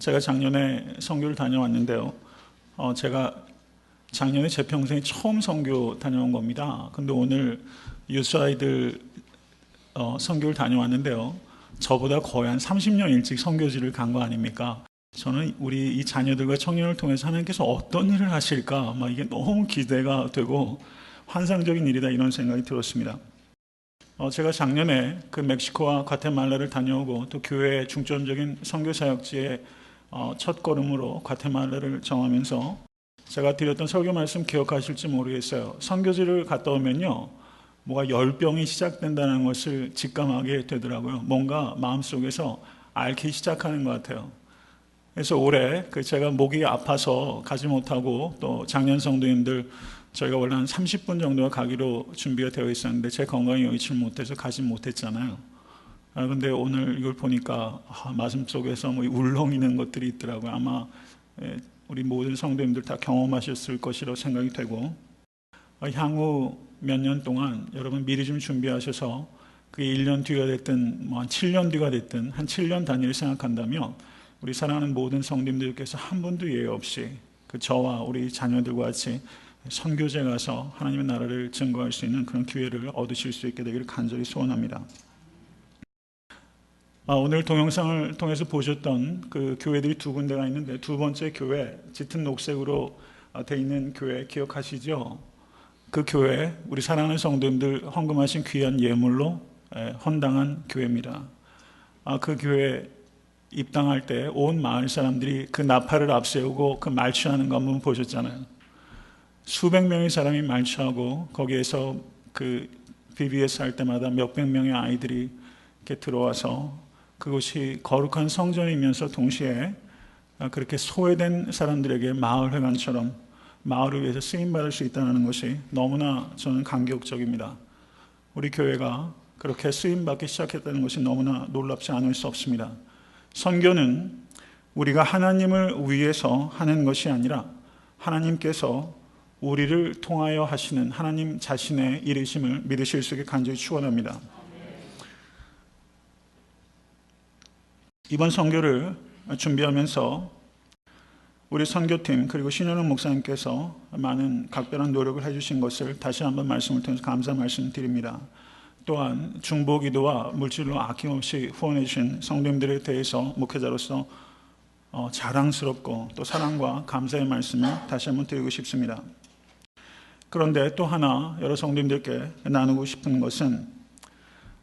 제가 작년에 선교를 다녀왔는데요. 제가 작년에 제 평생에 처음 선교 다녀온 겁니다. 근데 오늘 유스 아이들 선교를 다녀왔는데요. 저보다 거의 한 30년 일찍 선교지를 간 거 아닙니까? 저는 우리 이 자녀들과 청년을 통해서 하나님께서 어떤 일을 하실까? 이게 너무 기대가 되고 환상적인 일이다 이런 생각이 들었습니다. 제가 작년에 그 멕시코와 과테말라를 다녀오고 또 교회의 중점적인 선교 사역지에 첫 걸음으로 과테말라를 정하면서 제가 드렸던 설교 말씀 기억하실지 모르겠어요. 선교지를 갔다 오면요, 뭐가 열병이 시작된다는 것을 직감하게 되더라고요. 뭔가 마음속에서 앓기 시작하는 것 같아요. 그래서 올해 제가 목이 아파서 가지 못하고 또 작년 성도님들 저희가 원래 한 30분 정도가 가기로 준비가 되어 있었는데 제 건강이 여의치 못해서 가지 못했잖아요. 근데 오늘 이걸 보니까 마음속에서 울렁이는 것들이 있더라고요. 아마 우리 모든 성도님들 다 경험하셨을 것이라고 생각이 되고, 향후 몇 년 동안 여러분 미리 좀 준비하셔서 그게 1년 뒤가 됐든 한 7년 뒤가 됐든 한 7년 단위를 생각한다면 우리 사랑하는 모든 성도님들께서 한 분도 예외 없이 저와 우리 자녀들과 같이 선교지에 가서 하나님의 나라를 증거할 수 있는 그런 기회를 얻으실 수 있게 되기를 간절히 소원합니다. 오늘 동영상을 통해서 보셨던 그 교회들이 두 군데가 있는데, 두 번째 교회 짙은 녹색으로 되어 있는 교회 기억하시죠? 그 교회 우리 사랑하는 성도님들 헌금하신 귀한 예물로 헌당한 교회입니다. 그 교회 입당할 때 온 마을 사람들이 그 나팔을 앞세우고 그 말취하는 거 한번 보셨잖아요. 수백 명의 사람이 말취하고 거기에서 그 BBS 할 때마다 몇백 명의 아이들이 이렇게 들어와서 그것이 거룩한 성전이면서 동시에 그렇게 소외된 사람들에게 마을회관처럼 마을을 위해서 쓰임받을 수 있다는 것이 너무나 저는 감격적입니다. 우리 교회가 그렇게 쓰임받기 시작했다는 것이 너무나 놀랍지 않을 수 없습니다. 선교는 우리가 하나님을 위해서 하는 것이 아니라 하나님께서 우리를 통하여 하시는 하나님 자신의 일이심을 믿으실 수 있게 간절히 축원합니다. 이번 선교를 준비하면서 우리 선교팀 그리고 신현웅 목사님께서 많은 각별한 노력을 해주신 것을 다시 한번 말씀을 통해서 감사 말씀드립니다. 또한 중보기도와 물질로 아낌없이 후원해 주신 성도님들에 대해서 목회자로서 자랑스럽고 또 사랑과 감사의 말씀을 다시 한번 드리고 싶습니다. 그런데 또 하나 여러 성도님들께 나누고 싶은 것은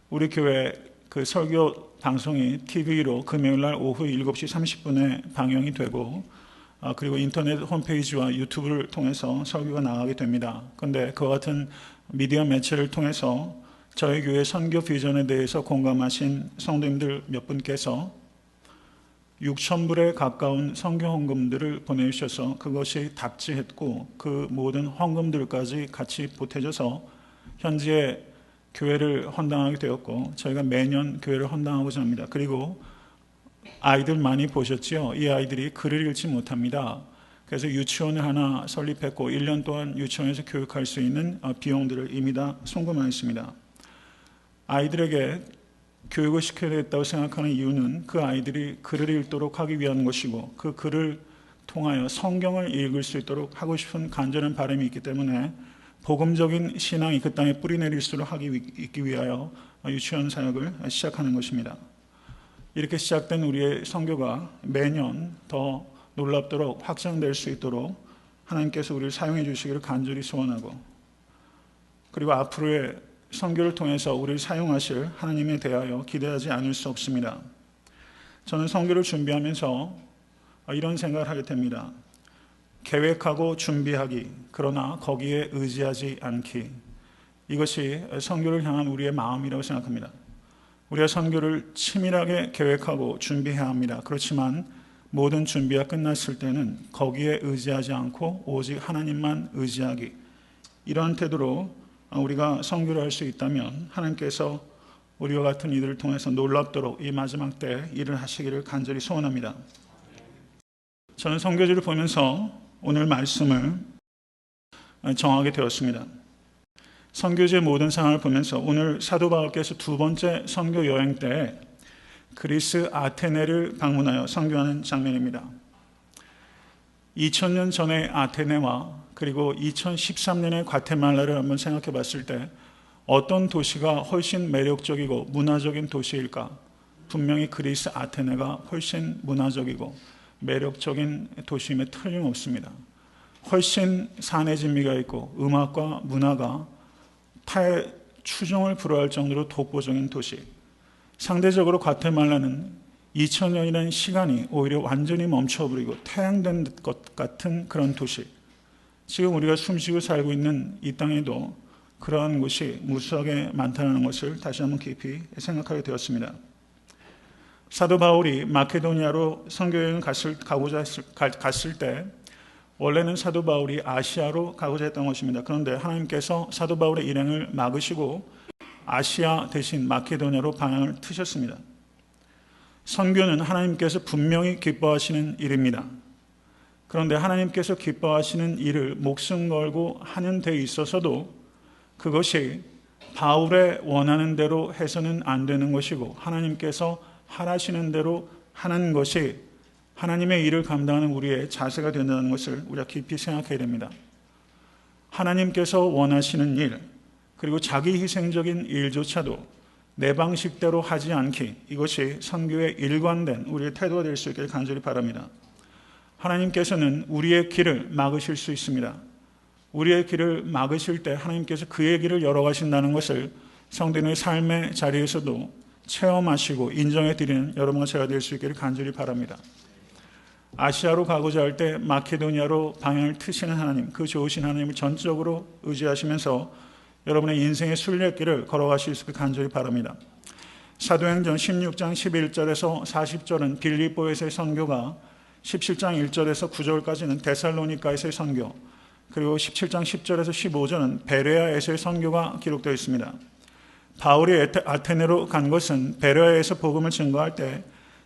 우리 교회 그 설교 방송이 TV로 금요일날 오후 7시 30분에 방영이 되고 그리고 인터넷 홈페이지와 유튜브를 통해서 설교가 나가게 됩니다. 그런데 그와 같은 미디어 매체를 통해서 저희 교회 선교 비전에 대해서 공감하신 성도님들 몇 분께서 6,000불에 가까운 선교 헌금들을 보내주셔서 그것이 답지했고 그 모든 헌금들까지 같이 보태져서 현재 교회를 헌당하게 되었고 저희가 매년 교회를 헌당하고자 합니다. 그리고 아이들 많이 보셨죠? 이 아이들이 글을 읽지 못합니다. 그래서 유치원을 하나 설립했고 1년 동안 유치원에서 교육할 수 있는 비용들을 이미 다 송금하였습니다. 아이들에게 교육을 시켜야 되겠다고 생각하는 이유는 그 아이들이 글을 읽도록 하기 위한 것이고 그 글을 통하여 성경을 읽을 수 있도록 하고 싶은 간절한 바람이 있기 때문에 복음적인 신앙이 그 땅에 뿌리내릴 수 있기 위하여 유치원 사역을 시작하는 것입니다. 이렇게 시작된 우리의 선교가 매년 더 놀랍도록 확장될 수 있도록 하나님께서 우리를 사용해 주시기를 간절히 소원하고, 그리고 앞으로의 선교를 통해서 우리를 사용하실 하나님에 대하여 기대하지 않을 수 없습니다. 저는 선교를 준비하면서 이런 생각을 하게 됩니다. 계획하고 준비하기, 그러나 거기에 의지하지 않기. 이것이 선교를 향한 우리의 마음이라고 생각합니다. 우리가 선교를 치밀하게 계획하고 준비해야 합니다. 그렇지만 모든 준비가 끝났을 때는 거기에 의지하지 않고 오직 하나님만 의지하기. 이러한 태도로 우리가 선교를 할 수 있다면 하나님께서 우리와 같은 이들을 통해서 놀랍도록 이 마지막 때 일을 하시기를 간절히 소원합니다. 저는 선교지를 보면서 오늘 말씀을 정하게 되었습니다. 선교지의 모든 상황을 보면서 오늘 사도 바울께서 두 번째 선교 여행 때 그리스 아테네를 방문하여 선교하는 장면입니다. 2000년 전의 아테네와 그리고 2013년의 과테말라를 한번 생각해 봤을 때 어떤 도시가 훨씬 매력적이고 문화적인 도시일까? 분명히 그리스 아테네가 훨씬 문화적이고 매력적인 도시임에 틀림없습니다. 훨씬 사내 진미가 있고 음악과 문화가 타의 추종을 불허할 정도로 독보적인 도시. 상대적으로 과테말라는 2000년이라는 시간이 오히려 완전히 멈춰버리고 퇴양된 것 같은 그런 도시. 지금 우리가 숨쉬고 살고 있는 이 땅에도 그러한 곳이 무수하게 많다는 것을 다시 한번 깊이 생각하게 되었습니다. 사도 바울이 마케도니아로 선교여행을 갔을 때 원래는 사도 바울이 아시아로 가고자 했던 것입니다. 그런데 하나님께서 사도 바울의 일행을 막으시고 아시아 대신 마케도니아로 방향을 트셨습니다. 선교는 하나님께서 분명히 기뻐하시는 일입니다. 그런데 하나님께서 기뻐하시는 일을 목숨 걸고 하는 데 있어서도 그것이 바울의 원하는 대로 해서는 안 되는 것이고 하나님께서 하라시는 대로 하는 것이 하나님의 일을 감당하는 우리의 자세가 된다는 것을 우리가 깊이 생각해야 됩니다. 하나님께서 원하시는 일, 그리고 자기 희생적인 일조차도 내 방식대로 하지 않기, 이것이 선교의 일관된 우리의 태도가 될 수 있기를 간절히 바랍니다. 하나님께서는 우리의 길을 막으실 수 있습니다. 우리의 길을 막으실 때 하나님께서 그의 길을 열어가신다는 것을 성도의 삶의 자리에서도 체험하시고 인정해 드리는 여러분과 제가 될 수 있기를 간절히 바랍니다. 아시아로 가고자 할 때 마케도니아로 방향을 트시는 하나님, 그 좋으신 하나님을 전적으로 의지하시면서 여러분의 인생의 순례길을 걸어가실 수 있기를 간절히 바랍니다. 사도행전 16장 11절에서 40절은 빌립보에서의 선교가 17장 1절에서 9절까지는 데살로니가에서의 선교, 그리고 17장 10절에서 15절은 베레아에서의 선교가 기록되어 있습니다. 바울이 아테네로 간 것은 베레아에서 복음을 증거할 때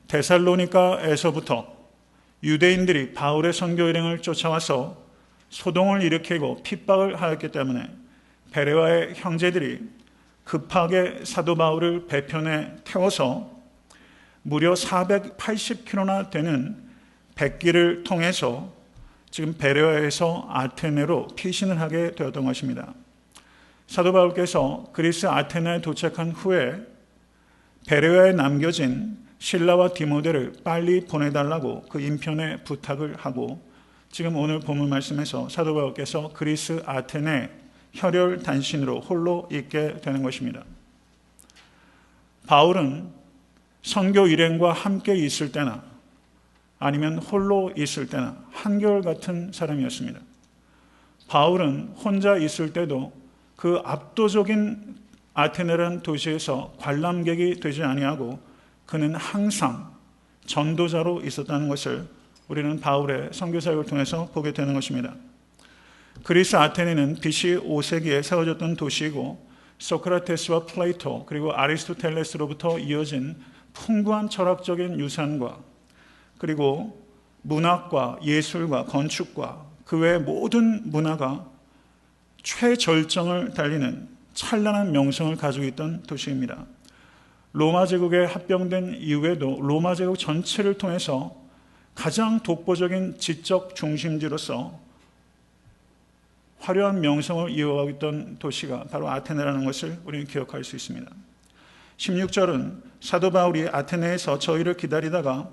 데살로니가에서부터 유대인들이 바울의 선교 일행을 쫓아와서 소동을 일으키고 핍박을 하였기 때문에 베레아의 형제들이 급하게 사도 바울을 배편에 태워서 무려 480km나 되는 백길을 통해서 지금 베레아에서 아테네로 피신을 하게 되었던 것입니다. 사도 바울께서 그리스 아테네에 도착한 후에 베레아에 남겨진 실라와 디모데를 빨리 보내달라고 그 인편에 부탁을 하고 지금 오늘 본문 말씀에서 사도 바울께서 그리스 아테네 혈혈단신으로 홀로 있게 되는 것입니다. 바울은 선교 일행과 함께 있을 때나 아니면 홀로 있을 때나 한결같은 사람이었습니다. 바울은 혼자 있을 때도 그 압도적인 아테네라는 도시에서 관람객이 되지 아니하고 그는 항상 전도자로 있었다는 것을 우리는 바울의 선교 사역을 통해서 보게 되는 것입니다. 그리스 아테네는 BC 5세기에 세워졌던 도시이고 소크라테스와 플레이토 그리고 아리스토텔레스로부터 이어진 풍부한 철학적인 유산과 그리고 문학과 예술과 건축과 그 외의 모든 문화가 최절정을 달리는 찬란한 명성을 가지고 있던 도시입니다. 로마 제국에 합병된 이후에도 로마 제국 전체를 통해서 가장 독보적인 지적 중심지로서 화려한 명성을 이어가고 있던 도시가 바로 아테네라는 것을 우리는 기억할 수 있습니다. 16절은 사도 바울이 아테네에서 저희를 기다리다가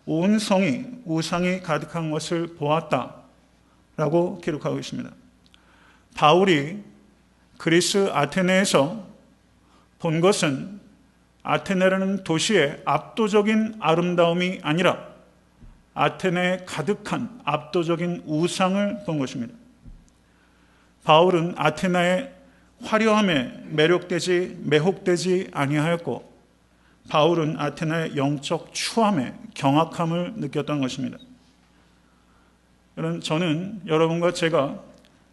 온 성이 우상이 가득한 것을 보았다라고 기록하고 있습니다. 바울이 그리스 아테네에서 본 것은 아테네라는 도시의 압도적인 아름다움이 아니라 아테네에 가득한 압도적인 우상을 본 것입니다. 바울은 아테네의 화려함에 매혹되지 아니하였고 바울은 아테네의 영적 추함에 경악함을 느꼈던 것입니다. 저는 여러분과 제가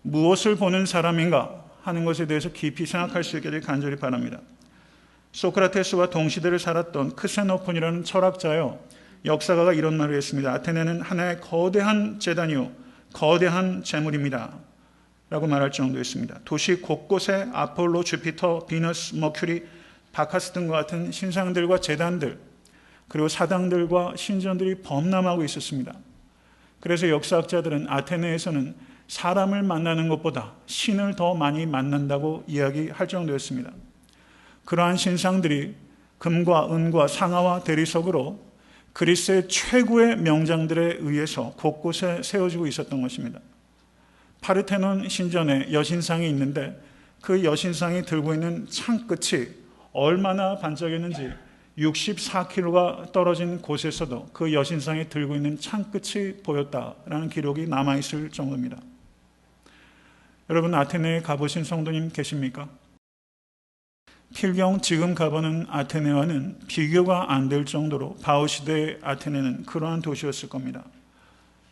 무엇을 보는 사람인가 하는 것에 대해서 깊이 생각할 수 있게 되길 간절히 바랍니다. 소크라테스와 동시대를 살았던 크세노폰이라는 철학자요 역사가가 이런 말을 했습니다. 아테네는 하나의 거대한 재단이요 거대한 재물입니다 라고 말할 정도였습니다. 도시 곳곳에 아폴로, 주피터, 비너스, 머큐리, 바카스 등과 같은 신상들과 재단들, 그리고 사당들과 신전들이 범람하고 있었습니다. 그래서 역사학자들은 아테네에서는 사람을 만나는 것보다 신을 더 많이 만난다고 이야기할 정도였습니다. 그러한 신상들이 금과 은과 상아와 대리석으로 그리스의 최고의 명장들에 의해서 곳곳에 세워지고 있었던 것입니다. 파르테논 신전에 여신상이 있는데 그 여신상이 들고 있는 창끝이 얼마나 반짝였는지 64km가 떨어진 곳에서도 그 여신상이 들고 있는 창끝이 보였다라는 기록이 남아있을 정도입니다. 여러분, 아테네에 가보신 성도님 계십니까? 필경 지금 가보는 아테네와는 비교가 안 될 정도로 바울 시대의 아테네는 그러한 도시였을 겁니다.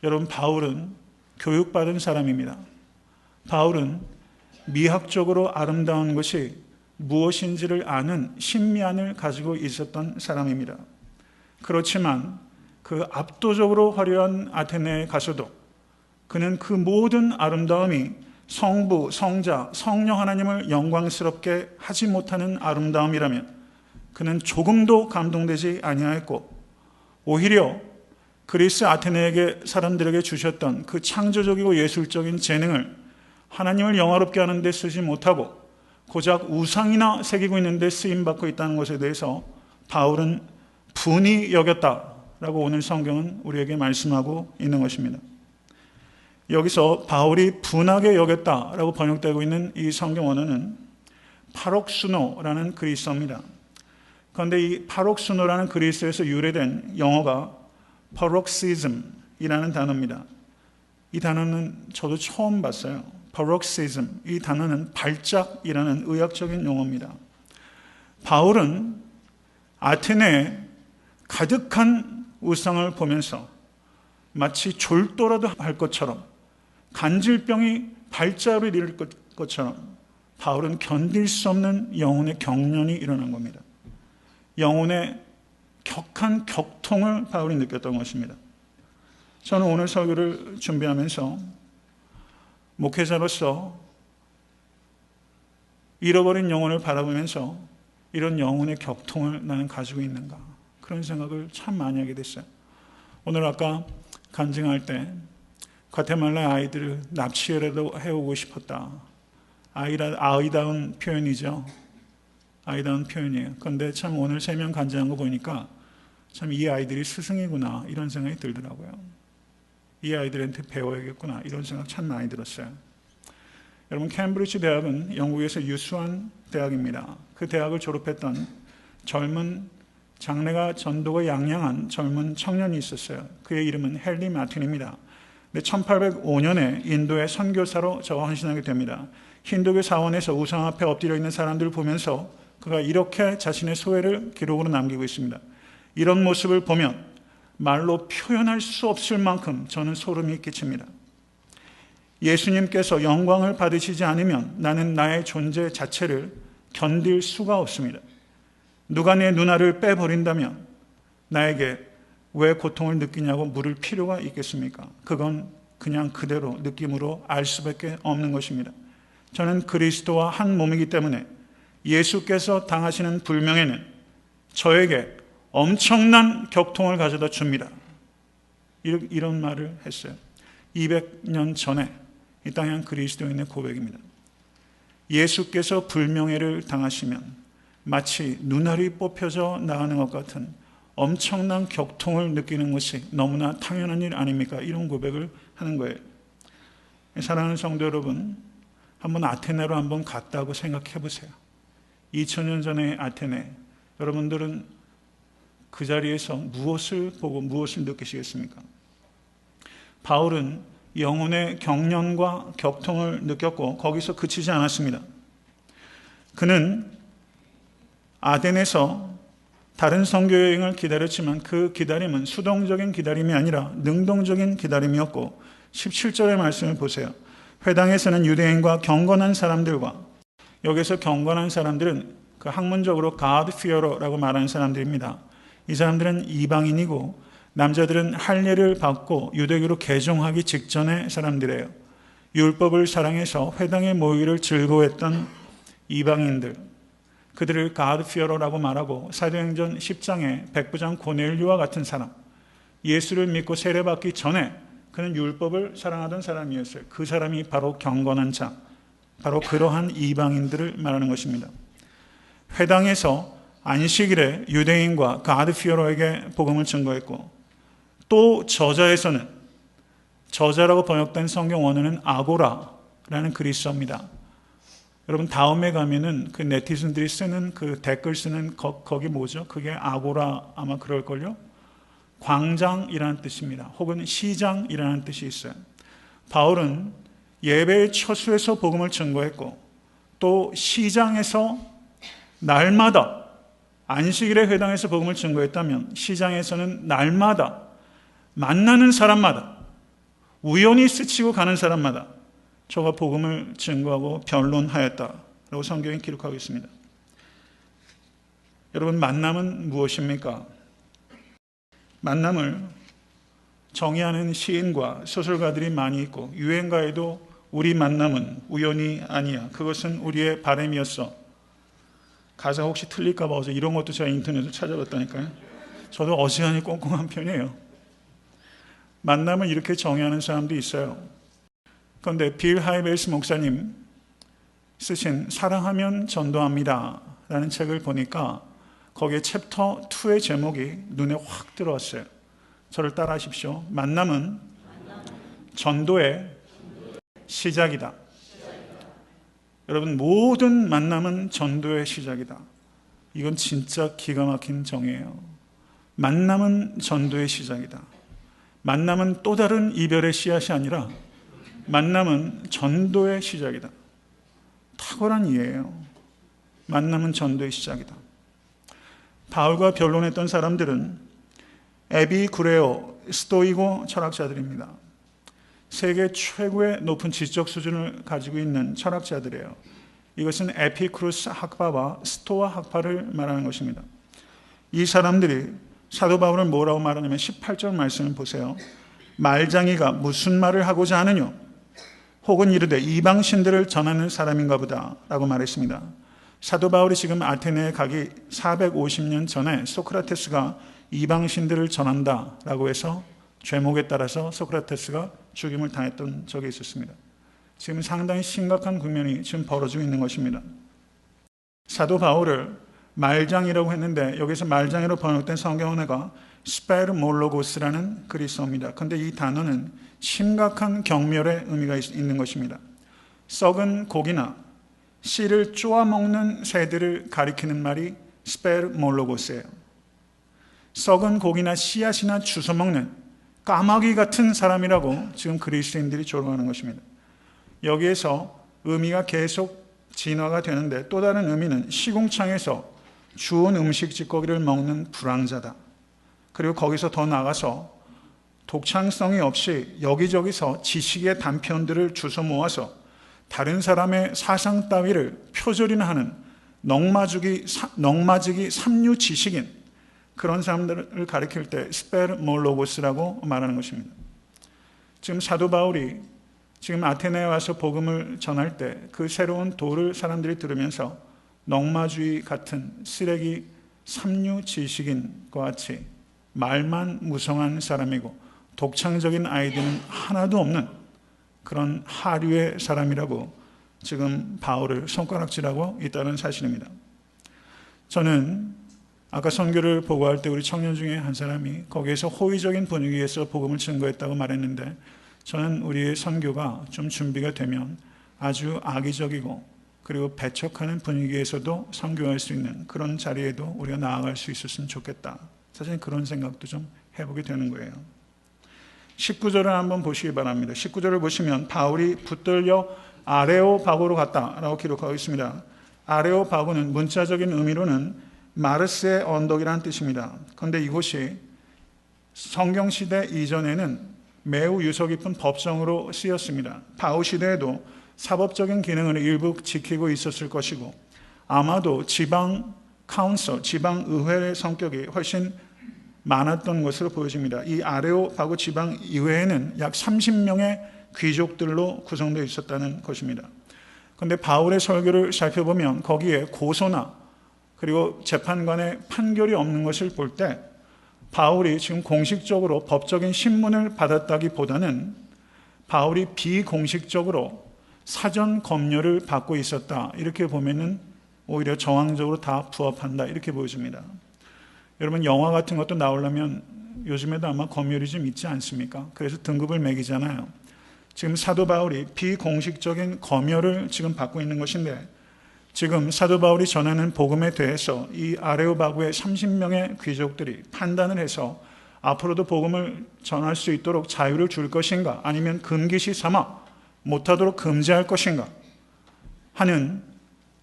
여러분, 바울은 교육받은 사람입니다. 바울은 미학적으로 아름다운 것이 무엇인지를 아는 신미안을 가지고 있었던 사람입니다. 그렇지만 그 압도적으로 화려한 아테네에 가서도 그는 그 모든 아름다움이 성부, 성자, 성령 하나님을 영광스럽게 하지 못하는 아름다움이라면 그는 조금도 감동되지 아니하였고, 오히려 그리스 아테네에게 사람들에게 주셨던 그 창조적이고 예술적인 재능을 하나님을 영화롭게 하는 데 쓰지 못하고 고작 우상이나 새기고 있는 데 쓰임받고 있다는 것에 대해서 바울은 분이 여겼다라고 오늘 성경은 우리에게 말씀하고 있는 것입니다. 여기서 바울이 분하게 여겼다라고 번역되고 있는 이 성경 원어는 파록수노라는 그리스어입니다. 그런데 이 파록수노라는 그리스어에서 유래된 영어가 paroxysm이라는 단어입니다. 이 단어는 저도 처음 봤어요. paroxysm, 이 단어는 발작이라는 의학적인 용어입니다. 바울은 아테네에 가득한 우상을 보면서 마치 졸도라도 할 것처럼, 간질병이 발작으로 일을 것처럼 바울은 견딜 수 없는 영혼의 경련이 일어난 겁니다. 영혼의 격한 격통을 바울이 느꼈던 것입니다. 저는 오늘 설교를 준비하면서 목회자로서 잃어버린 영혼을 바라보면서 이런 영혼의 격통을 나는 가지고 있는가, 그런 생각을 참 많이 하게 됐어요. 오늘 아까 간증할 때 과테말라 아이들을 납치라도 해오고 싶었다. 아이다운 표현이죠. 아이다운 표현이에요. 그런데 참 오늘 3명 간증한 거 보니까 참 이 아이들이 스승이구나, 이런 생각이 들더라고요. 이 아이들한테 배워야겠구나, 이런 생각 참 많이 들었어요. 여러분, 캠브리지 대학은 영국에서 유수한 대학입니다. 그 대학을 졸업했던 젊은 장래가 전도가 양양한 젊은 청년이 있었어요. 그의 이름은 헨리 마틴입니다. 1805년에 인도의 선교사로 저가 헌신하게 됩니다. 힌두교 사원에서 우상 앞에 엎드려 있는 사람들을 보면서 그가 이렇게 자신의 소회를 기록으로 남기고 있습니다. 이런 모습을 보면 말로 표현할 수 없을 만큼 저는 소름이 끼칩니다. 예수님께서 영광을 받으시지 않으면 나는 나의 존재 자체를 견딜 수가 없습니다. 누가 내 눈알을 빼버린다면 나에게 왜 고통을 느끼냐고 물을 필요가 있겠습니까? 그건 그냥 그대로 느낌으로 알 수밖에 없는 것입니다. 저는 그리스도와 한 몸이기 때문에 예수께서 당하시는 불명예는 저에게 엄청난 격통을 가져다 줍니다. 이런 말을 했어요. 200년 전에 이 땅에 한 그리스도인의 고백입니다. 예수께서 불명예를 당하시면 마치 눈알이 뽑혀져 나가는 것 같은 엄청난 격통을 느끼는 것이 너무나 당연한 일 아닙니까? 이런 고백을 하는 거예요. 사랑하는 성도 여러분, 한번 아테네로 한번 갔다고 생각해 보세요. 2000년 전의 아테네, 여러분들은 그 자리에서 무엇을 보고 무엇을 느끼시겠습니까? 바울은 영혼의 경련과 격통을 느꼈고 거기서 그치지 않았습니다. 그는 아덴에서 다른 선교 여행을 기다렸지만 그 기다림은 수동적인 기다림이 아니라 능동적인 기다림이었고, 17절의 말씀을 보세요. 회당에서는 유대인과 경건한 사람들과, 여기서 경건한 사람들은 그 학문적으로 God fearer라고 말하는 사람들입니다. 이 사람들은 이방인이고 남자들은 할례를 받고 유대교로 개종하기 직전의 사람들이에요. 율법을 사랑해서 회당에 모이기를 즐거워했던 이방인들, 그들을 God fearer라고 말하고 사도행전 10장의 백부장 고넬류와 같은 사람, 예수를 믿고 세례받기 전에 그는 율법을 사랑하던 사람이었어요. 그 사람이 바로 경건한 자, 바로 그러한 이방인들을 말하는 것입니다. 회당에서 안식일에 유대인과 God fearer에게 복음을 증거했고, 또 저자에서는, 저자라고 번역된 성경 원어는 아고라라는 그리스어입니다. 여러분 다음에 가면은 그 네티즌들이 쓰는 그 댓글 쓰는 거기 뭐죠? 그게 아고라 아마 그럴걸요? 광장이라는 뜻입니다. 혹은 시장이라는 뜻이 있어요. 바울은 예배의 처소에서 복음을 증거했고, 또 시장에서 날마다, 안식일의 회당에서 복음을 증거했다면 시장에서는 날마다 만나는 사람마다, 우연히 스치고 가는 사람마다 저가 복음을 증거하고 변론하였다라고 성경이 기록하고 있습니다. 여러분, 만남은 무엇입니까? 만남을 정의하는 시인과 소설가들이 많이 있고, 유행가에도 우리 만남은 우연이 아니야, 그것은 우리의 바람이었어. 가사 혹시 틀릴까 봐 어제 이런 것도 제가 인터넷에서 찾아봤다니까요. 저도 어지간히 꼼꼼한 편이에요. 만남을 이렇게 정의하는 사람도 있어요. 그런데 빌 하이베이스 목사님 쓰신 사랑하면 전도합니다 라는 책을 보니까 거기에 챕터 2의 제목이 눈에 확 들어왔어요. 저를 따라 하십시오. 만남은 전도의 시작이다. 여러분, 모든 만남은 전도의 시작이다. 이건 진짜 기가 막힌 정의예요. 만남은 전도의 시작이다. 만남은 또 다른 이별의 씨앗이 아니라 만남은 전도의 시작이다. 탁월한 이해예요. 만남은 전도의 시작이다. 바울과 변론했던 사람들은 에비쿠레오 스토이고 철학자들입니다. 세계 최고의 높은 지적 수준을 가지고 있는 철학자들이에요. 이것은 에피쿠루스 학파와 스토아 학파를 말하는 것입니다. 이 사람들이 사도 바울을 뭐라고 말하냐면 18절 말씀을 보세요. 말장이가 무슨 말을 하고자 하느냐, 혹은 이르되 이방신들을 전하는 사람인가 보다 라고 말했습니다. 사도 바울이 지금 아테네에 가기 450년 전에 소크라테스가 이방신들을 전한다 라고 해서 죄목에 따라서 소크라테스가 죽임을 당했던 적이 있었습니다. 지금 상당히 심각한 국면이 지금 벌어지고 있는 것입니다. 사도 바울을 말장이라고 했는데 여기서 말장이로 번역된 성경어가 스페르몰로고스라는 그리스어입니다. 그런데 이 단어는 심각한 경멸의 의미가 있는 것입니다. 썩은 고기나 씨를 쪼아먹는 새들을 가리키는 말이 스페르몰로고스예요. 썩은 고기나 씨앗이나 주워먹는 까마귀 같은 사람이라고 지금 그리스도인들이 조롱하는 것입니다. 여기에서 의미가 계속 진화가 되는데, 또 다른 의미는 시궁창에서 주운 음식 찌꺼기를 먹는 불황자다. 그리고 거기서 더 나가서 독창성이 없이 여기저기서 지식의 단편들을 주워 모아서 다른 사람의 사상 따위를 표절이나 하는 넉마지기 삼류 지식인, 그런 사람들을 가리킬 때 스페르몰로고스라고 말하는 것입니다. 지금 사도 바울이 지금 아테네에 와서 복음을 전할 때 그 새로운 도를 사람들이 들으면서 넉마주의 같은 쓰레기 삼류 지식인과 같이 말만 무성한 사람이고 독창적인 아이디어는 하나도 없는 그런 하류의 사람이라고 지금 바울을 손가락질하고 있다는 사실입니다. 저는 아까 선교를 보고할 때 우리 청년 중에 한 사람이 거기에서 호의적인 분위기에서 복음을 증거했다고 말했는데, 저는 우리의 선교가 좀 준비가 되면 아주 악의적이고 그리고 배척하는 분위기에서도 선교할 수 있는 그런 자리에도 우리가 나아갈 수 있었으면 좋겠다. 사실 그런 생각도 좀 해보게 되는 거예요. 19절을 한번 보시기 바랍니다. 19절을 보시면 바울이 붙들려 아레오바고로 갔다라고 기록하고 있습니다. 아레오바고는 문자적인 의미로는 마르스의 언덕이라는 뜻입니다. 그런데 이곳이 성경시대 이전에는 매우 유서 깊은 법정으로 쓰였습니다. 바울 시대에도 사법적인 기능을 일부 지키고 있었을 것이고, 아마도 지방 카운슬, 지방 의회의 성격이 훨씬 많았던 것으로 보여집니다. 이 아레오바고 지방 의회에는 약 30명의 귀족들로 구성되어 있었다는 것입니다. 그런데 바울의 설교를 살펴보면 거기에 고소나 그리고 재판관의 판결이 없는 것을 볼 때 바울이 지금 공식적으로 법적인 신문을 받았다기보다는 바울이 비공식적으로 사전 검열을 받고 있었다. 이렇게 보면은 오히려 정황적으로 다 부합한다. 이렇게 보여집니다. 여러분 영화 같은 것도 나오려면 요즘에도 아마 검열이 좀 있지 않습니까? 그래서 등급을 매기잖아요. 지금 사도 바울이 비공식적인 검열을 지금 받고 있는 것인데 지금 사도 바울이 전하는 복음에 대해서 이 아레오바구의 30명의 귀족들이 판단을 해서 앞으로도 복음을 전할 수 있도록 자유를 줄 것인가 아니면 금기시 삼아 못하도록 금지할 것인가 하는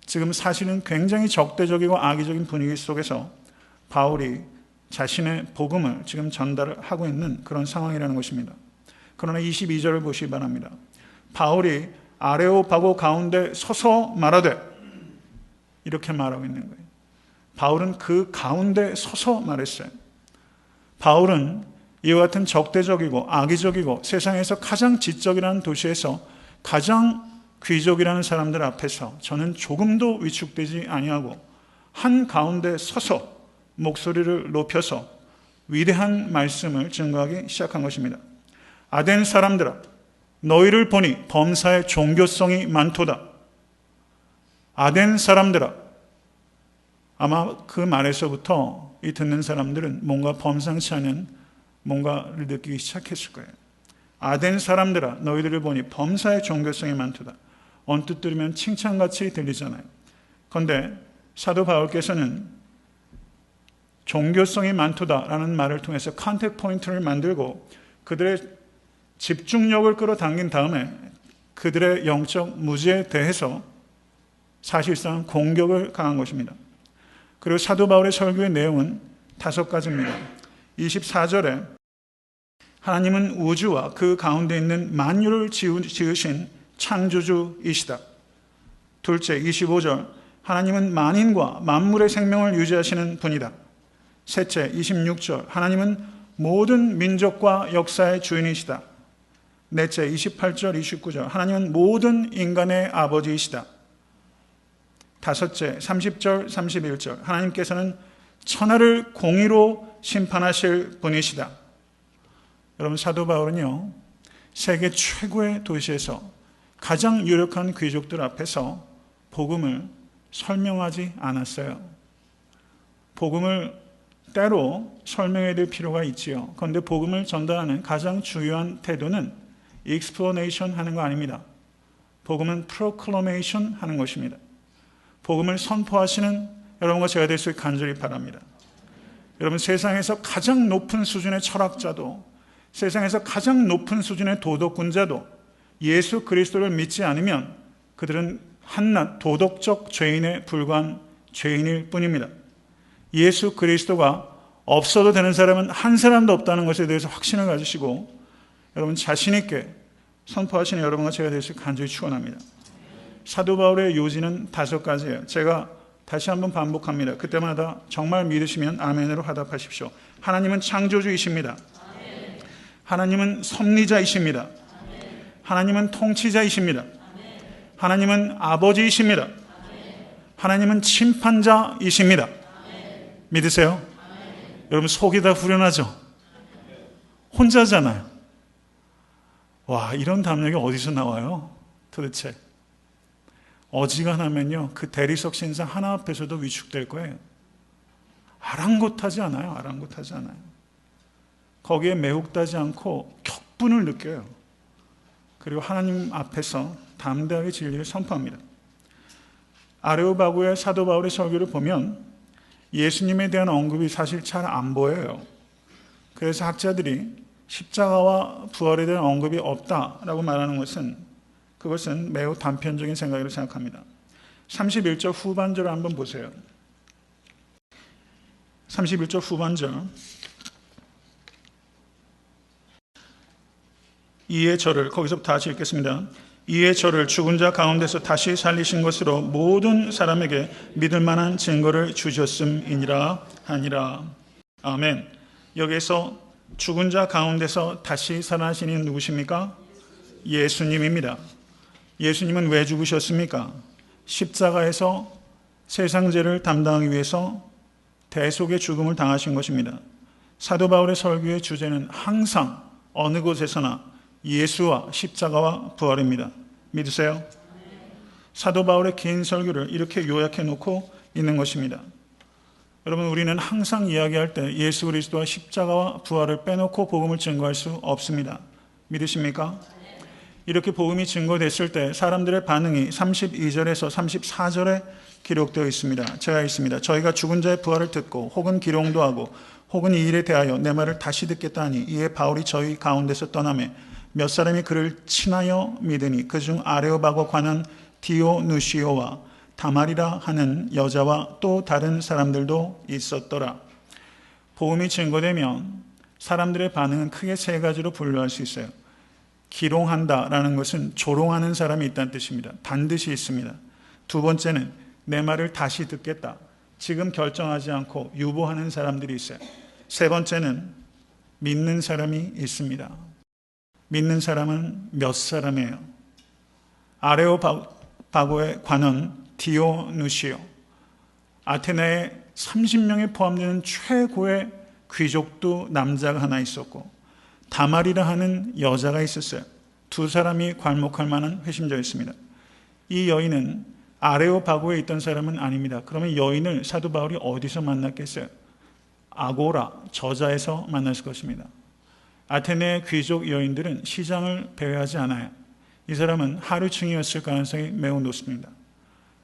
지금 사실은 굉장히 적대적이고 악의적인 분위기 속에서 바울이 자신의 복음을 지금 전달을 하고 있는 그런 상황이라는 것입니다. 그러나 22절을 보시기 바랍니다. 바울이 아레오바고 가운데 서서 말하되 이렇게 말하고 있는 거예요. 바울은 그 가운데 서서 말했어요. 바울은 이와 같은 적대적이고 악의적이고 세상에서 가장 지적이라는 도시에서 가장 귀족이라는 사람들 앞에서 저는 조금도 위축되지 아니하고 한 가운데 서서 목소리를 높여서 위대한 말씀을 증거하기 시작한 것입니다. 아덴 사람들아 너희를 보니 범사의 종교성이 많도다. 아덴 사람들아, 아마 그 말에서부터 이 듣는 사람들은 뭔가 범상치 않은 뭔가를 느끼기 시작했을 거예요. 아덴 사람들아, 너희들을 보니 범사의 종교성이 많도다. 언뜻 들으면 칭찬같이 들리잖아요. 그런데 사도 바울께서는 종교성이 많도다라는 말을 통해서 컨택 포인트를 만들고 그들의 집중력을 끌어당긴 다음에 그들의 영적 무지에 대해서 사실상 공격을 가한 것입니다. 그리고 사도 바울의 설교의 내용은 5가지입니다. 24절에 하나님은 우주와 그 가운데 있는 만유를 지으신 창조주이시다. 둘째, 25절 하나님은 만인과 만물의 생명을 유지하시는 분이다. 셋째, 26절 하나님은 모든 민족과 역사의 주인이시다. 넷째, 28절, 29절 하나님은 모든 인간의 아버지이시다. 다섯째, 30절, 31절 하나님께서는 천하를 공의로 심판하실 분이시다. 여러분 사도 바울은요 세계 최고의 도시에서 가장 유력한 귀족들 앞에서 복음을 설명하지 않았어요. 복음을 때로 설명해야 될 필요가 있지요. 그런데 복음을 전달하는 가장 중요한 태도는 explanation 하는 거 아닙니다. 복음은 proclamation 하는 것입니다. 복음을 선포하시는 여러분과 제가 될 수 있게 간절히 바랍니다. 여러분 세상에서 가장 높은 수준의 철학자도 세상에서 가장 높은 수준의 도덕군자도 예수 그리스도를 믿지 않으면 그들은 한낱 도덕적 죄인에 불과한 죄인일 뿐입니다. 예수 그리스도가 없어도 되는 사람은 한 사람도 없다는 것에 대해서 확신을 가지시고 여러분 자신 있게 선포하시는 여러분과 제가 될 수 있게 간절히 축원합니다. 사도 바울의 요지는 5가지예요. 제가 다시 한번 반복합니다. 그때마다 정말 믿으시면 아멘으로 화답하십시오. 하나님은 창조주이십니다. 하나님은 섭리자이십니다. 하나님은 통치자이십니다. 하나님은 아버지이십니다. 하나님은 심판자이십니다. 믿으세요? 여러분 속이 다 후련하죠? 혼자잖아요. 와, 이런 담력이 어디서 나와요? 도대체. 어지간하면요 그 대리석 신상 하나 앞에서도 위축될 거예요. 아랑곳하지 않아요. 아랑곳하지 않아요. 거기에 매혹되지 않고 격분을 느껴요. 그리고 하나님 앞에서 담대하게 진리를 선포합니다. 아레오바구의 사도 바울의 설교를 보면 예수님에 대한 언급이 사실 잘 안 보여요. 그래서 학자들이 십자가와 부활에 대한 언급이 없다라고 말하는 것은 그것은 매우 단편적인 생각이라고 생각합니다. 31절 후반절을 한번 보세요. 31절 후반절. 이에 저를, 거기서부터 다시 읽겠습니다. 이에 저를 죽은 자 가운데서 다시 살리신 것으로 모든 사람에게 믿을 만한 증거를 주셨음이니라 하니라. 아멘. 여기서 죽은 자 가운데서 다시 살아나신 이는 누구십니까? 예수님입니다. 예수님은 왜 죽으셨습니까? 십자가에서 세상 죄를 담당하기 위해서 대속의 죽음을 당하신 것입니다. 사도 바울의 설교의 주제는 항상 어느 곳에서나 예수와 십자가와 부활입니다. 믿으세요? 사도 바울의 긴 설교를 이렇게 요약해 놓고 있는 것입니다. 여러분, 우리는 항상 이야기할 때 예수 그리스도와 십자가와 부활을 빼놓고 복음을 증거할 수 없습니다. 믿으십니까? 이렇게 복음이 증거됐을 때 사람들의 반응이 32절에서 34절에 기록되어 있습니다. 제가 있습니다. 저희가 죽은 자의 부활을 듣고 혹은 기롱도 하고 혹은 이 일에 대하여 내 말을 다시 듣겠다 하니 이에 바울이 저희 가운데서 떠나매 몇 사람이 그를 친하여 믿으니 그중 아레오바고 관원 디오누시오와 다말이라 하는 여자와 또 다른 사람들도 있었더라. 복음이 증거되면 사람들의 반응은 크게 세 가지로 분류할 수 있어요. 기롱한다라는 것은 조롱하는 사람이 있다는 뜻입니다. 반드시 있습니다. 두 번째는 내 말을 다시 듣겠다. 지금 결정하지 않고 유보하는 사람들이 있어요. 세 번째는 믿는 사람이 있습니다. 믿는 사람은 몇 사람이에요? 아레오바고의 관원 디오누시오, 아테네에 30명에 포함되는 최고의 귀족도 남자가 하나 있었고 다말이라 하는 여자가 있었어요. 두 사람이 괄목할 만한 회심자였습니다. 이 여인은 아레오바고에 있던 사람은 아닙니다. 그러면 여인을 사도 바울이 어디서 만났겠어요? 아고라, 저자에서 만났을 것입니다. 아테네 귀족 여인들은 시장을 배회하지 않아요. 이 사람은 하류층이었을 가능성이 매우 높습니다.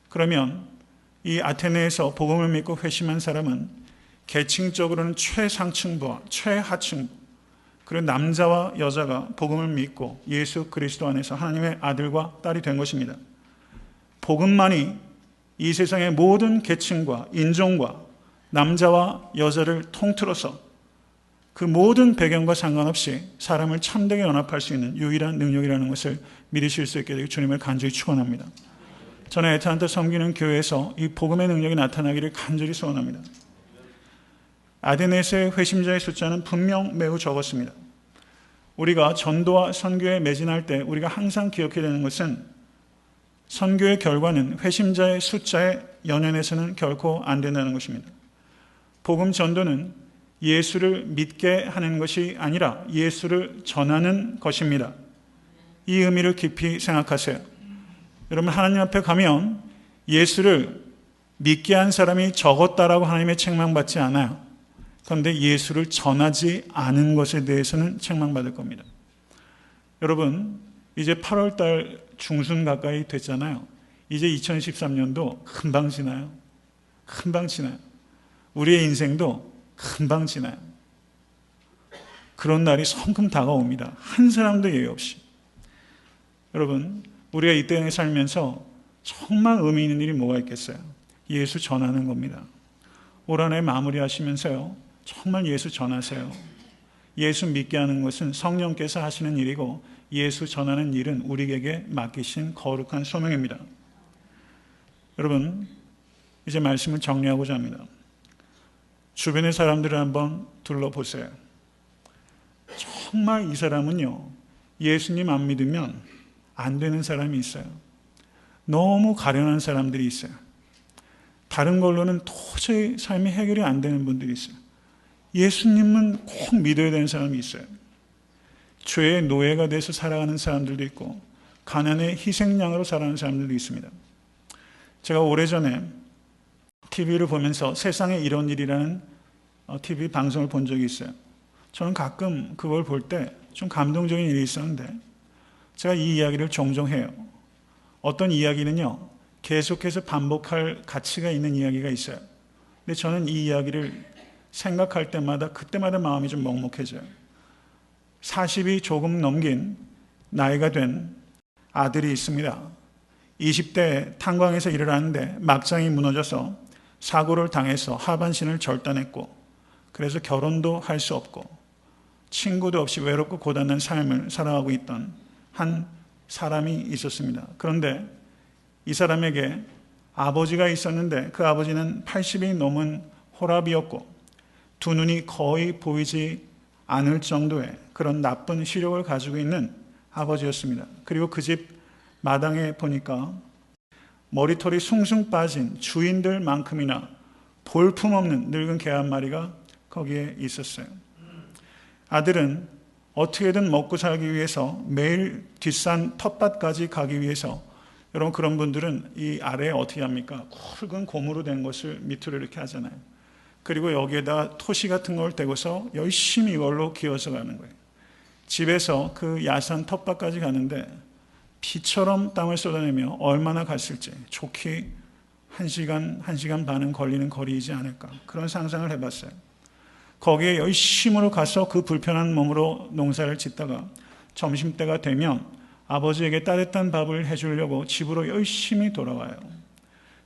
그러면 이 아테네에서 복음을 믿고 회심한 사람은 계층적으로는 최상층부와 최하층부, 그리고 남자와 여자가 복음을 믿고 예수 그리스도 안에서 하나님의 아들과 딸이 된 것입니다. 복음만이 이 세상의 모든 계층과 인종과 남자와 여자를 통틀어서 그 모든 배경과 상관없이 사람을 참되게 연합할 수 있는 유일한 능력이라는 것을 믿으실 수 있게 되길 주님을 간절히 축원합니다. 저는 애타한테 섬기는 교회에서 이 복음의 능력이 나타나기를 간절히 소원합니다. 아테네에서의 회심자의 숫자는 분명 매우 적었습니다. 우리가 전도와 선교에 매진할 때 우리가 항상 기억해야 되는 것은 선교의 결과는 회심자의 숫자에 연연해서는 결코 안 된다는 것입니다. 복음 전도는 예수를 믿게 하는 것이 아니라 예수를 전하는 것입니다. 이 의미를 깊이 생각하세요. 여러분, 하나님 앞에 가면 예수를 믿게 한 사람이 적었다라고 하나님의 책망받지 않아요. 그런데 예수를 전하지 않은 것에 대해서는 책망받을 겁니다. 여러분, 이제 8월 달 중순 가까이 됐잖아요. 이제 2013년도 금방 지나요. 금방 지나요. 우리의 인생도 금방 지나요. 그런 날이 성큼 다가옵니다. 한 사람도 예외 없이. 여러분, 우리가 이 땅에 살면서 정말 의미 있는 일이 뭐가 있겠어요? 예수 전하는 겁니다. 올 한 해 마무리하시면서요, 정말 예수 전하세요. 예수 믿게 하는 것은 성령께서 하시는 일이고 예수 전하는 일은 우리에게 맡기신 거룩한 소명입니다. 여러분, 이제 말씀을 정리하고자 합니다. 주변의 사람들을 한번 둘러보세요. 정말 이 사람은요, 예수님 안 믿으면 안 되는 사람이 있어요. 너무 가련한 사람들이 있어요. 다른 걸로는 도저히 삶이 해결이 안 되는 분들이 있어요. 예수님은 꼭 믿어야 되는 사람이 있어요. 죄의 노예가 돼서 살아가는 사람들도 있고 가난의 희생양으로 살아가는 사람들도 있습니다. 제가 오래전에 TV를 보면서 세상에 이런 일이라는 TV 방송을 본 적이 있어요. 저는 가끔 그걸 볼 때 좀 감동적인 일이 있었는데 제가 이 이야기를 종종 해요. 어떤 이야기는요, 계속해서 반복할 가치가 있는 이야기가 있어요. 근데 저는 이 이야기를 생각할 때마다 그때마다 마음이 좀 먹먹해져요. 40이 조금 넘긴 나이가 된 아들이 있습니다. 20대에 탄광에서 일을 하는데 막장이 무너져서 사고를 당해서 하반신을 절단했고 그래서 결혼도 할 수 없고 친구도 없이 외롭고 고단한 삶을 살아가고 있던 한 사람이 있었습니다. 그런데 이 사람에게 아버지가 있었는데 그 아버지는 80이 넘은 호랍이었고 두 눈이 거의 보이지 않을 정도의 그런 나쁜 시력을 가지고 있는 아버지였습니다. 그리고 그 집 마당에 보니까 머리털이 숭숭 빠진 주인들만큼이나 볼품없는 늙은 개 한 마리가 거기에 있었어요. 아들은 어떻게든 먹고 살기 위해서 매일 뒷산 텃밭까지 가기 위해서, 여러분 그런 분들은 이 아래에 어떻게 합니까? 굵은 고무로 된 것을 밑으로 이렇게 하잖아요. 그리고 여기에다 토시 같은 걸 대고서 열심히 이걸로 기어서 가는 거예요. 집에서 그 야산 텃밭까지 가는데 비처럼 땀을 쏟아내며 얼마나 갔을지, 좋게 1시간 반은 걸리는 거리이지 않을까, 그런 상상을 해봤어요. 거기에 열심으로 가서 그 불편한 몸으로 농사를 짓다가 점심때가 되면 아버지에게 따뜻한 밥을 해주려고 집으로 열심히 돌아와요.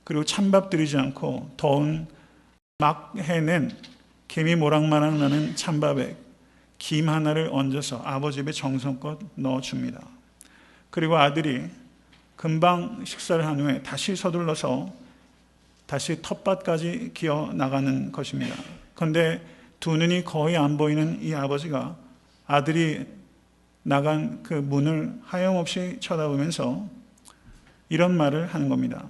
그리고 찬밥 드리지 않고 더운 막 해낸 개미 모락만한 나는 찬밥에 김 하나를 얹어서 아버지 입에 정성껏 넣어줍니다. 그리고 아들이 금방 식사를 한 후에 다시 서둘러서 다시 텃밭까지 기어 나가는 것입니다. 그런데 두 눈이 거의 안 보이는 이 아버지가 아들이 나간 그 문을 하염없이 쳐다보면서 이런 말을 하는 겁니다.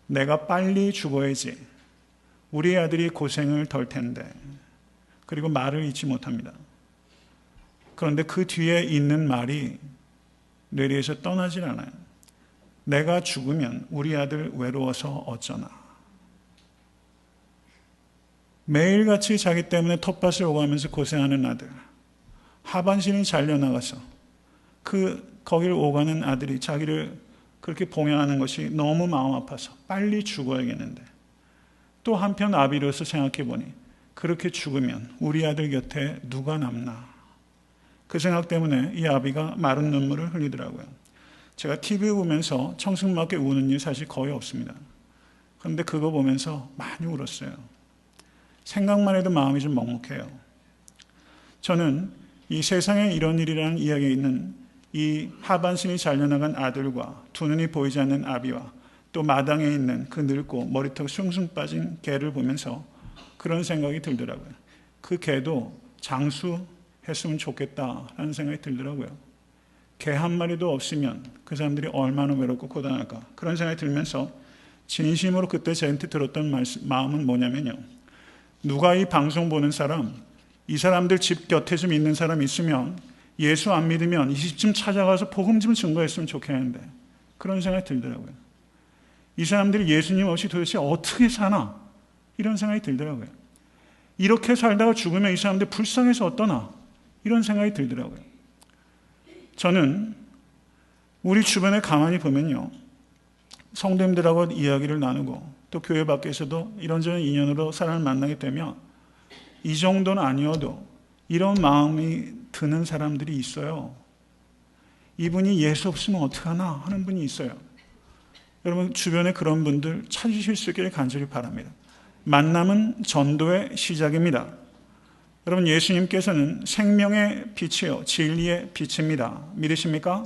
내가 빨리 죽어야지. 우리 아들이 고생을 덜 텐데. 그리고 말을 잊지 못합니다. 그런데 그 뒤에 있는 말이 뇌리에서 떠나질 않아요. 내가 죽으면 우리 아들 외로워서 어쩌나. 매일같이 자기 때문에 텃밭을 오가면서 고생하는 아들, 하반신이 잘려나가서 거기를 오가는 아들이 자기를 그렇게 봉양하는 것이 너무 마음 아파서 빨리 죽어야겠는데, 또 한편 아비로서 생각해 보니 그렇게 죽으면 우리 아들 곁에 누가 남나, 그 생각 때문에 이 아비가 마른 눈물을 흘리더라고요. 제가 TV 보면서 청승맞게 우는 일 사실 거의 없습니다. 그런데 그거 보면서 많이 울었어요. 생각만 해도 마음이 좀 먹먹해요. 저는 이 세상에 이런 일이라는 이야기에 있는 이 하반신이 잘려나간 아들과 두 눈이 보이지 않는 아비와 또 마당에 있는 그 늙고 머리털 숭숭 빠진 개를 보면서 그런 생각이 들더라고요. 그 개도 장수했으면 좋겠다라는 생각이 들더라고요. 개 한 마리도 없으면 그 사람들이 얼마나 외롭고 고단할까, 그런 생각이 들면서 진심으로 그때 저한테 들었던 마음은 뭐냐면요, 누가 이 방송 보는 사람, 이 사람들 집 곁에 좀 있는 사람 있으면 예수 안 믿으면 이 집쯤 찾아가서 복음 좀 증거했으면 좋겠는데, 그런 생각이 들더라고요. 이 사람들이 예수님 없이 도대체 어떻게 사나, 이런 생각이 들더라고요. 이렇게 살다가 죽으면 이 사람들 불쌍해서 어떠나, 이런 생각이 들더라고요. 저는 우리 주변에 가만히 보면요, 성도님들하고 이야기를 나누고 또 교회 밖에서도 이런저런 인연으로 사람을 만나게 되면 이 정도는 아니어도 이런 마음이 드는 사람들이 있어요. 이분이 예수 없으면 어떡하나 하는 분이 있어요. 여러분 주변에 그런 분들 찾으실 수 있기를 간절히 바랍니다. 만남은 전도의 시작입니다. 여러분 예수님께서는 생명의 빛이요 진리의 빛입니다. 믿으십니까?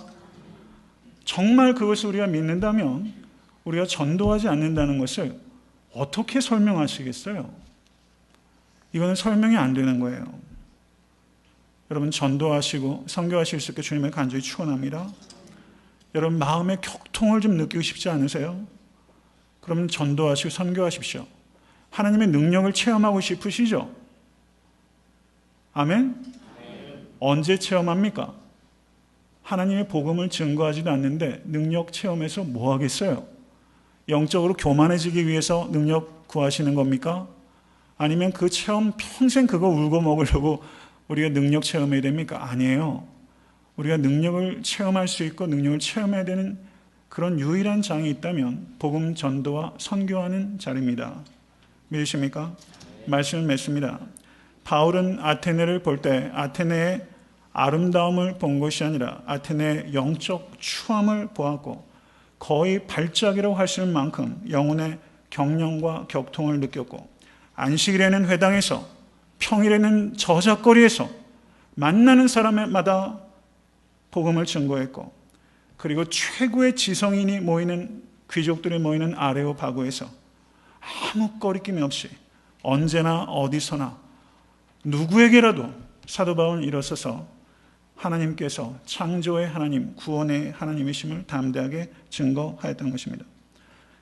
정말 그것을 우리가 믿는다면 우리가 전도하지 않는다는 것을 어떻게 설명하시겠어요? 이거는 설명이 안 되는 거예요. 여러분 전도하시고 선교하실 수 있게 주님을 간절히 축원합니다. 여러분 마음의 격통을 좀 느끼고 싶지 않으세요? 그러면 전도하시고 선교하십시오. 하나님의 능력을 체험하고 싶으시죠? 아멘? 언제 체험합니까? 하나님의 복음을 증거하지도 않는데 능력 체험해서 뭐 하겠어요? 영적으로 교만해지기 위해서 능력 구하시는 겁니까? 아니면 그 체험 평생 그거 울고 먹으려고 우리가 능력 체험해야 됩니까? 아니에요. 우리가 능력을 체험할 수 있고 능력을 체험해야 되는 그런 유일한 장이 있다면 복음 전도와 선교하는 자리입니다. 믿으십니까? 말씀을 맺습니다. 바울은 아테네를 볼 때 아테네의 아름다움을 본 것이 아니라 아테네의 영적 추함을 보았고 거의 발작이라고 할 수 있는 만큼 영혼의 경련과 격통을 느꼈고 안식일에는 회당에서 평일에는 저작거리에서 만나는 사람마다 복음을 증거했고 그리고 최고의 지성인이 모이는 귀족들이 모이는 아레오파고에서 아무 거리낌이 없이 언제나 어디서나 누구에게라도 사도 바울은 일어서서 하나님께서 창조의 하나님, 구원의 하나님이심을 담대하게 증거하였던 것입니다.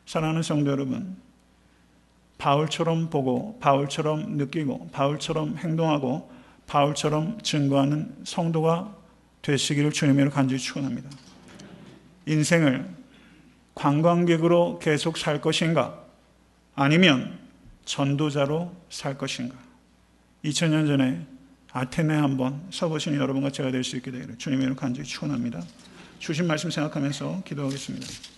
사랑하는 성도 여러분, 바울처럼 보고 바울처럼 느끼고 바울처럼 행동하고 바울처럼 증거하는 성도가 되시기를 주님으로 간절히 축원합니다. 인생을 관광객으로 계속 살 것인가, 아니면 전도자로 살 것인가. 2000년 전에 아테네에 한번 서보신 여러분과 제가 될 수 있게 되기를 주님의 이름으로 간절히 축원합니다. 주신 말씀 생각하면서 기도하겠습니다.